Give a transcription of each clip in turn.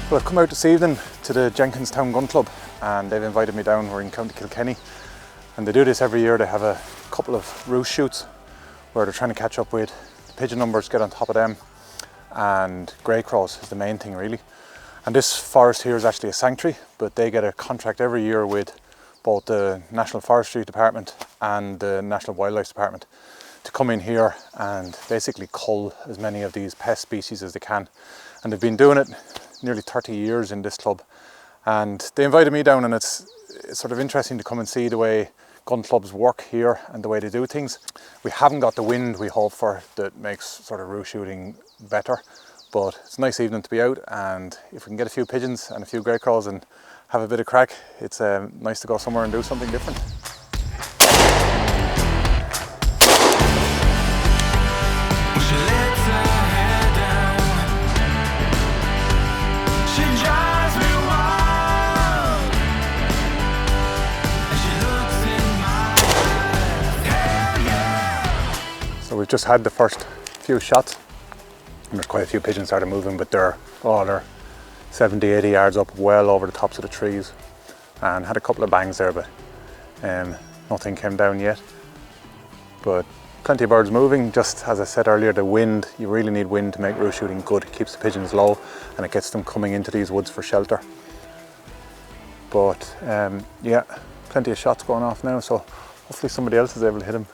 Well, I've come out this evening to the Jenkinstown Gun Club and they've invited me down. We're in County Kilkenny and they do this every year. They have a couple of roost shoots where they're trying to catch up with the pigeon numbers, get on top of them, and grey crows is the main thing really. And this forest here is actually a sanctuary, but they get a contract every year with both the National Forestry Department and the National Wildlife Department to come in here and basically cull as many of these pest species as they can. And they've been doing it nearly 30 years in this club. And they invited me down, and it's sort of interesting to come and see the way gun clubs work here and the way they do things. We haven't got the wind we hope for that makes sort of roost shooting better, but it's a nice evening to be out, and if we can get a few pigeons and a few grey crows and have a bit of crack, it's nice to go somewhere and do something different. So we've just had the first few shots and there's quite a few pigeons started moving, but they're 70-80 yards up, well over the tops of the trees, and had a couple of bangs there, but nothing came down yet. But plenty of birds moving. Just as I said earlier, the wind, you really need wind to make roost shooting good. It keeps the pigeons low and it gets them coming into these woods for shelter. But yeah, plenty of shots going off now, so hopefully somebody else is able to hit them.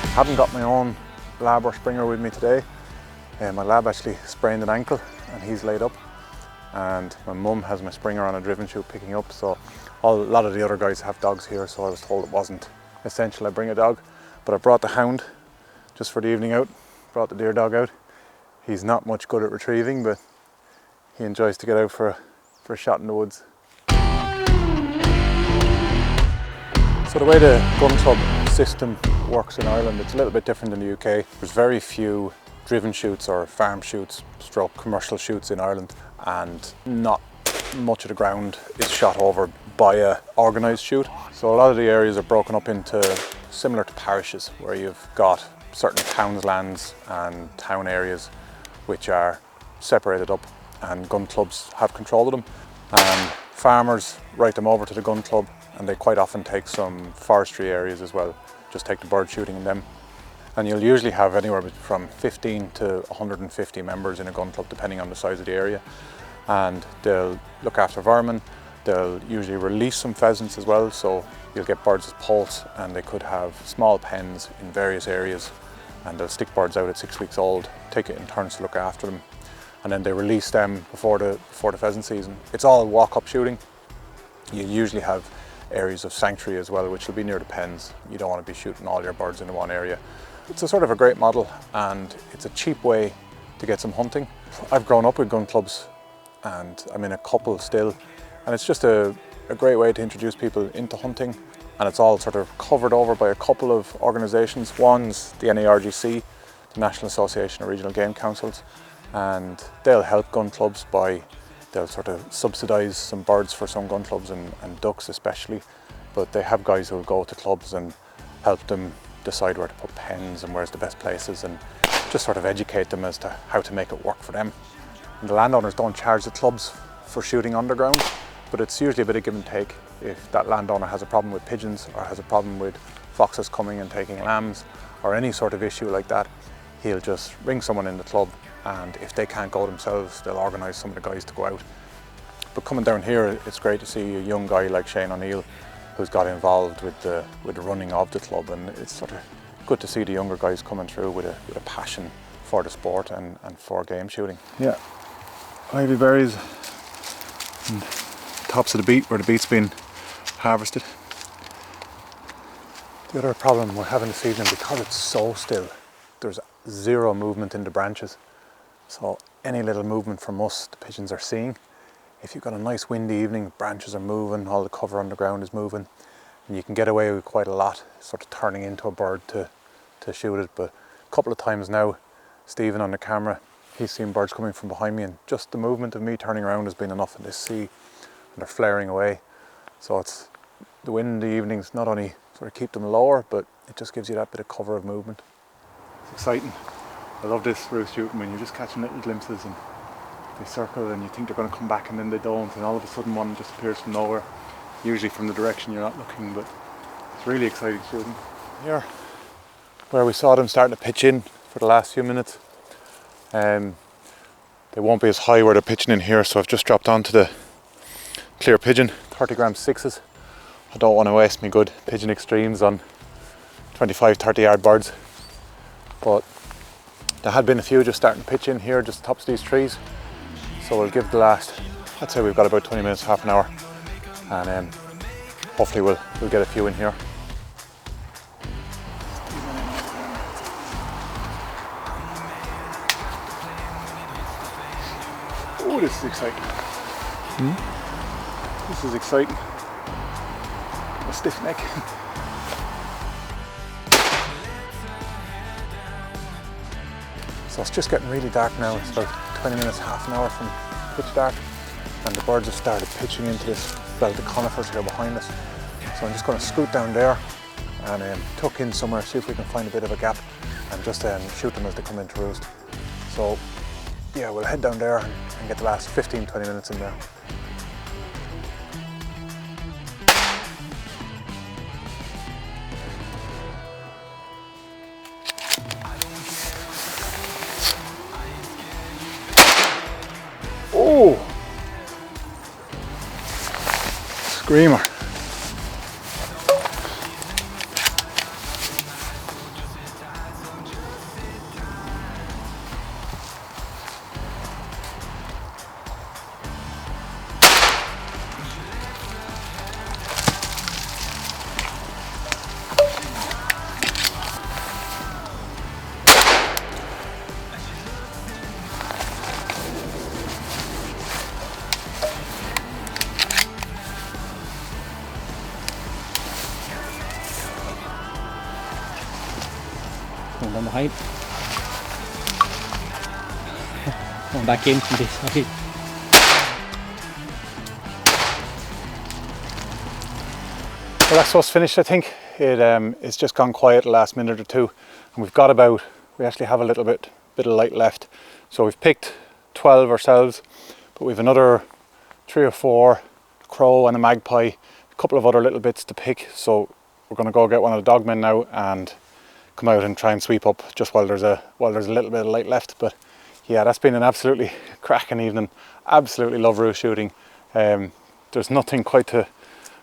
I haven't got my own lab or springer with me today. My lab actually sprained an ankle and he's laid up, and my mum has my springer on a driven shoot picking up, so a lot of the other guys have dogs here, so I was told it wasn't essential I bring a dog. But I brought the hound just for the evening out, brought the deer dog out. He's not much good at retrieving, but he enjoys to get out for a shot in the woods. So the way the gun club system works in Ireland, it's a little bit different than the UK. There's very few driven shoots or farm shoots, stroke commercial shoots in Ireland, and not much of the ground is shot over by a organised shoot. So a lot of the areas are broken up into, similar to parishes, where you've got certain townslands and town areas which are separated up, and gun clubs have control of them. And farmers write them over to the gun club, and they quite often take some forestry areas as well, just take the bird shooting in them. And you'll usually have anywhere from 15 to 150 members in a gun club, depending on the size of the area. And they'll look after vermin. They'll usually release some pheasants as well, so you'll get birds as poults, and they could have small pens in various areas, and they'll stick birds out at 6 weeks old, take it in turns to look after them, and then they release them before the pheasant season. It's all walk-up shooting. You usually have areas of sanctuary as well, which will be near the pens. You don't want to be shooting all your birds in one area. It's a sort of a great model, and it's a cheap way to get some hunting. I've grown up with gun clubs and I'm in a couple still, and it's just a great way to introduce people into hunting, and it's all sort of covered over by a couple of organisations. One's the NARGC, the National Association of Regional Game Councils, and they'll help gun clubs they'll sort of subsidise some birds for some gun clubs and ducks especially, but they have guys who will go to clubs and help them decide where to put pens and where's the best places, and just sort of educate them as to how to make it work for them. And the landowners don't charge the clubs for shooting underground, but it's usually a bit of give and take. If that landowner has a problem with pigeons or has a problem with foxes coming and taking lambs or any sort of issue like that, he'll just ring someone in the club, and if they can't go themselves, they'll organise some of the guys to go out. But coming down here, it's great to see a young guy like Shane O'Neill who's got involved with the running of the club, and it's sort of good to see the younger guys coming through with a passion for the sport and for game shooting. Yeah, ivy berries and tops of the beet where the beet's been harvested. The other problem we're having this evening, because it's so still, there's zero movement in the branches. So any little movement from us, the pigeons are seeing. If you've got a nice windy evening, branches are moving, all the cover on the ground is moving, and you can get away with quite a lot, sort of turning into a bird to shoot it. But a couple of times now, Stephen on the camera, he's seen birds coming from behind me, and just the movement of me turning around has been enough in this sea, and they're flaring away. So it's the wind in the evenings not only sort of keep them lower, but it just gives you that bit of cover of movement. It's exciting. I love this roost shooting when you're just catching little glimpses and they circle and you think they're going to come back and then they don't, and all of a sudden one just appears from nowhere, usually from the direction you're not looking, but it's really exciting shooting. Here, where we saw them starting to pitch in for the last few minutes, they won't be as high where they're pitching in here, so I've just dropped onto the clear pigeon, 30 gram sixes. I don't want to waste my good pigeon extremes on 25-30 yard birds, but there had been a few just starting to pitch in here just tops these trees, so we'll give the last, I'd say we've got about 20 minutes, half an hour, and hopefully we'll get a few in here. Oh, this is exciting. This is exciting. A stiff neck. So it's just getting really dark now. It's about 20 minutes, half an hour from pitch dark, and the birds have started pitching into this belt of conifers here behind us. So I'm just going to scoot down there and tuck in somewhere, see if we can find a bit of a gap, and just shoot them as they come into roost. So yeah, we'll head down there and get the last 15-20 minutes in there. Oh! Screamer. On behind. Going back in from this side. Well, that's us finished, I think. It's just gone quiet the last minute or two, and we actually have a little bit of light left. So we've picked 12 ourselves, but we've another 3 or 4, a crow and a magpie, a couple of other little bits to pick. So we're going to go get one of the dogmen now and come out and try and sweep up just while there's a little bit of light left. But yeah, that's been an absolutely cracking evening. Absolutely love roost shooting. There's nothing quite to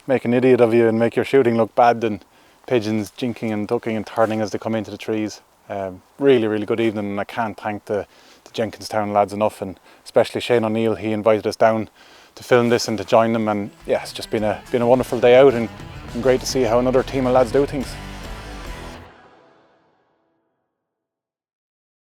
make an idiot of you and make your shooting look bad than pigeons jinking and ducking and turning as they come into the trees. Really, really good evening, and I can't thank the Jenkinstown lads enough, and especially Shane O'Neill. He invited us down to film this and to join them, and yeah, it's just been a wonderful day out, and great to see how another team of lads do things.